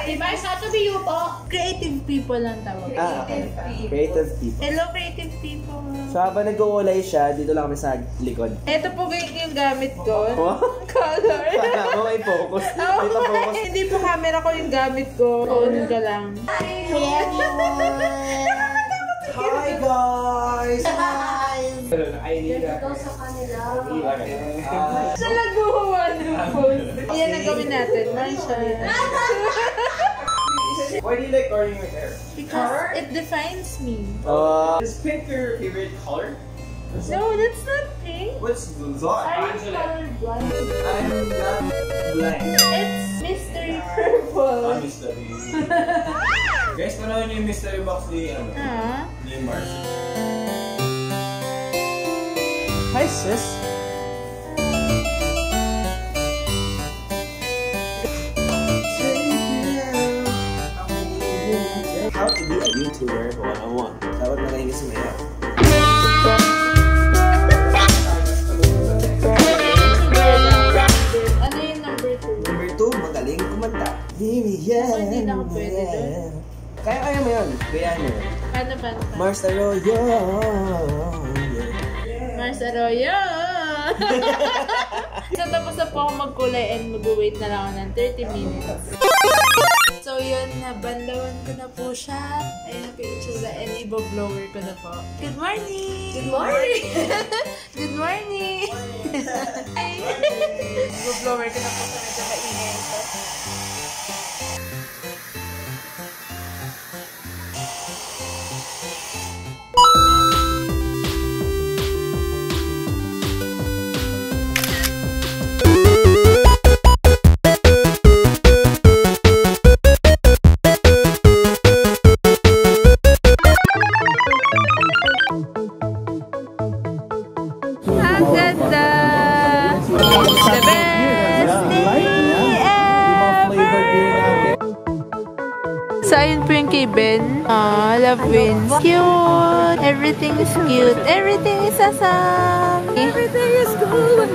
Mars, how to be you po? Creative people lang tawag. Okay. Creative people. Hello, creative people. So habang nag-uulay siya, dito lang kami sa likod. Ito po yung gamit ko. Oh? Color. Kala mo may focus. Dito focus. Hindi po camera ko yung gamit ko. Phone ka lang. Hi guys! Dito sa kanila. Sa nag-uhuwa ng phone. Ayan ang gawin natin. Marshall. Why do you like orange with hair? Because it defines me. Is pink your favorite color? No, that's not pink. What's I'm that? colorblind. I'm not blind. It's mystery purple. Mystery. Guys, panoorin niyo yung mystery box ni Mars. Hi sis! How to be a YouTuber 101. Dapat nakaingin sa maya. Ano yung number 2? Number 2, magaling kumanta. Hindi na ako pwede doon. Kaya mo yun. Kaya mo yun. Paano? Mars Arroyo. Mars Arroyo! So tapos na po ako magkulay and mag-wait na lang ako ng 30 minutes. So yun, nabanlawan ko na po siya. Ayun na po yung itsura and i-blower ko na po. Good morning! Good morning! Good morning! I-blower ko na po sa medyo maingay ito. Ang ganda! It's the best day ever! So, ayun po yung kay Ben. Aw, love Vince. Cute! Everything is cute. Everything is awesome! Everything is cool!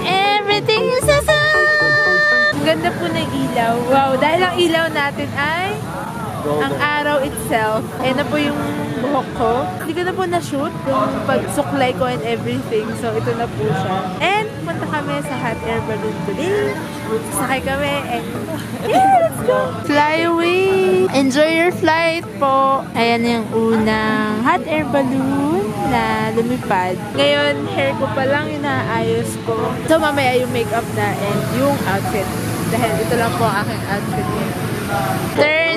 Everything is awesome! Ang ganda po ng ilaw. Wow! Dahil ang ilaw natin ay ang araw itself. Ayan na po yung buhok ko. Hindi ko na po na-shoot yung pagsuklay ko and everything. So, ito na po siya. And, punta kami sa hot air balloon today. Sakay kami and yeah, let's go! Fly away! Enjoy your flight po! Ayan yung unang hot air balloon na lumipad. Ngayon, hair ko pa lang yung naayos ko. So, mamaya yung makeup na and yung outfit. Dahil ito lang po ang aking outfit ngayon. Turn!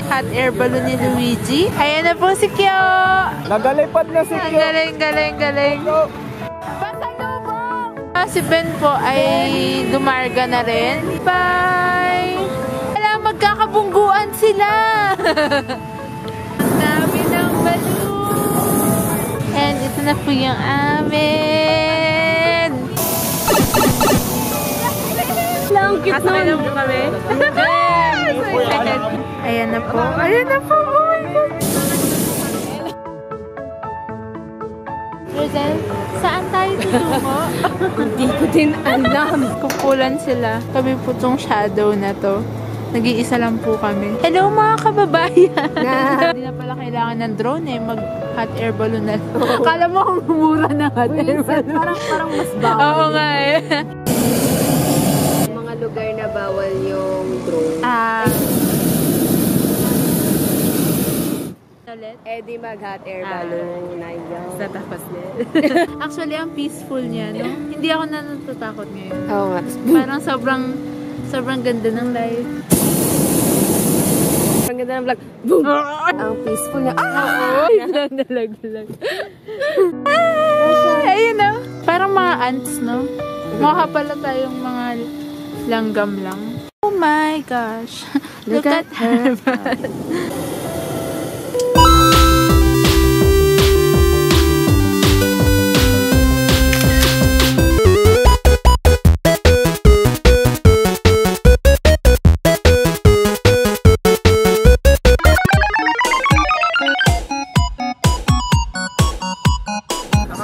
Hot air balloon ni Luigi. Ayan na po si Kyo! Nagalipad na si Kyo! Galing! Pasalubong! Si Ben po ay dumarga na rin. Bye! Wala, magkakabungguan sila! Dami ng balloon! And ito na po yung amin! Kasakay na po kami. So excited. Ayan na po. Ayan na po. Oh my God. Rosel, saan tayo tutungo? Hindi ko din alam. Kukulan sila. Kami po itong shadow na to. Nag-iisa lang po kami. Hello mga kababayan! Hindi na pala kailangan ng drone eh. Mag-hot air balloon na. Kala mo kung mura na hot air balloon. Parang mas bawal. Oo nga eh. Mga lugar na bawal yung drone. Eh di mag-hot air balloon na yun. Tapos din. Actually, ang peaceful niya, no? Hindi ako natatakot ngayon. Oo nga. Parang sobrang ganda ng life. Ang ganda ng vlog. Boom! Ang peaceful niya. Nalaglag. Ayun no? Parang mga ants, no? Mukha pala tayong mga langgam lang. Oh my gosh. Look at her.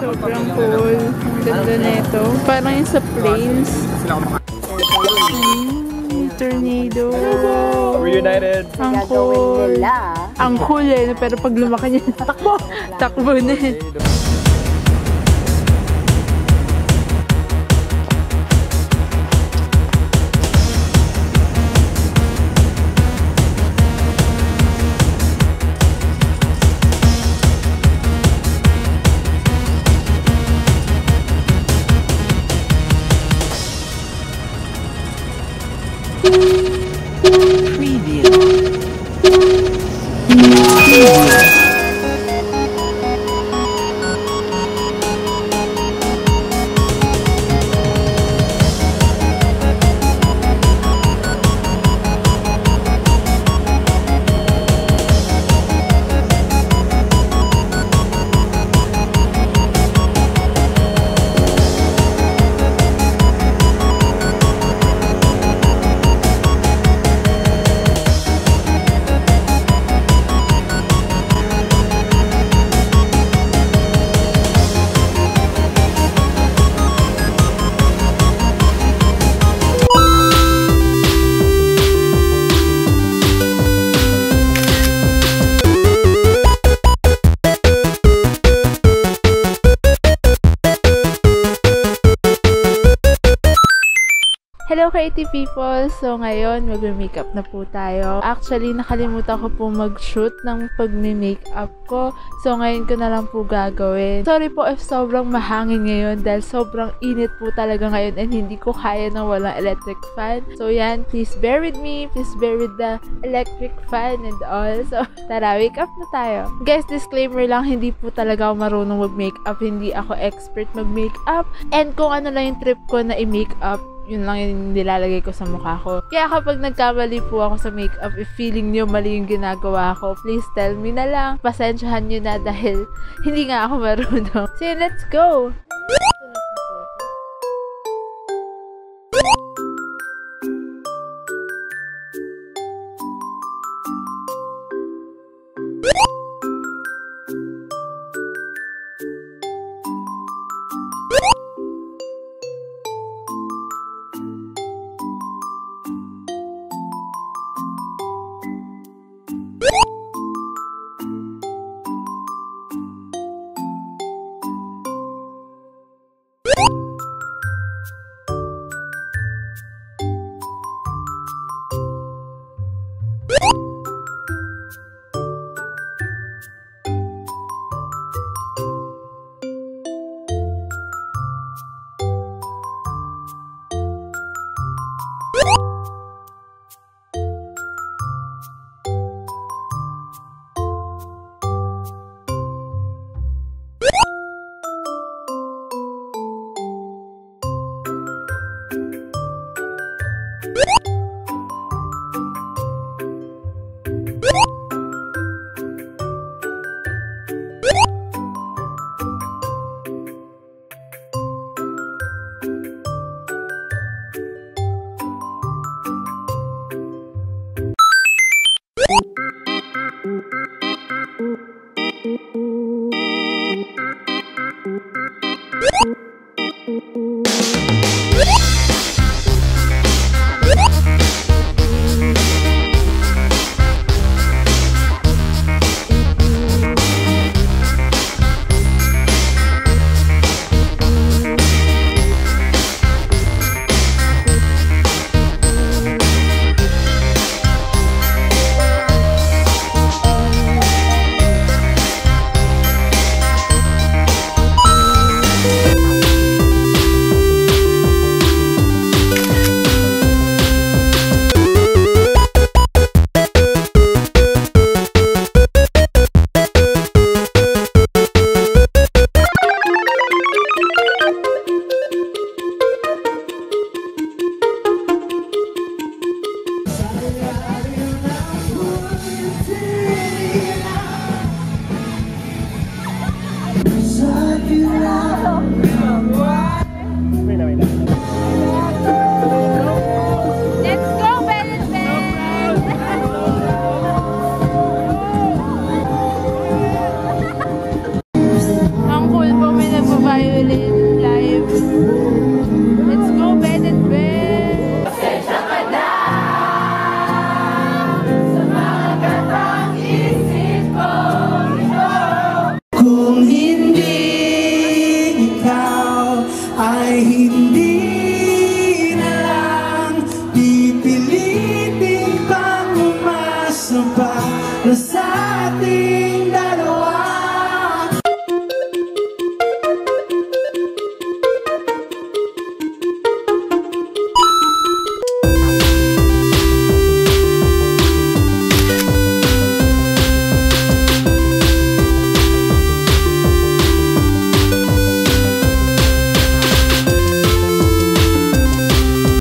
Sobrang cool. Ang ganda na ito. Parang yung sa planes. tornado. Reunited. Ang Gagawin cool. nila. Ang cool eh, pero pag lumaki niya, takbo! Takbo na eh. Hello Creative people! So ngayon, mag-makeup na po tayo. Actually, nakalimutan ko po mag-shoot ng pag-makeup ko. So ngayon ko na lang po gagawin. Sorry po if sobrang mahangin ngayon dahil sobrang init po talaga ngayon and hindi ko kaya ng walang electric fan. So yan, please bear with me. Please bear with the electric fan and all. So tara, wake up na tayo. Guys, disclaimer lang, hindi po talaga ako marunong mag-makeup. Hindi ako expert mag-makeup. And kung ano lang yung trip ko na i-makeup, yun lang yung nilalagay ko sa mukha ko. Kaya kapag nagkamali po ako sa makeup, if feeling nyo mali yung ginagawa ko, please tell me na lang. Pasensyahan nyo na dahil hindi nga ako marunong. So let's go!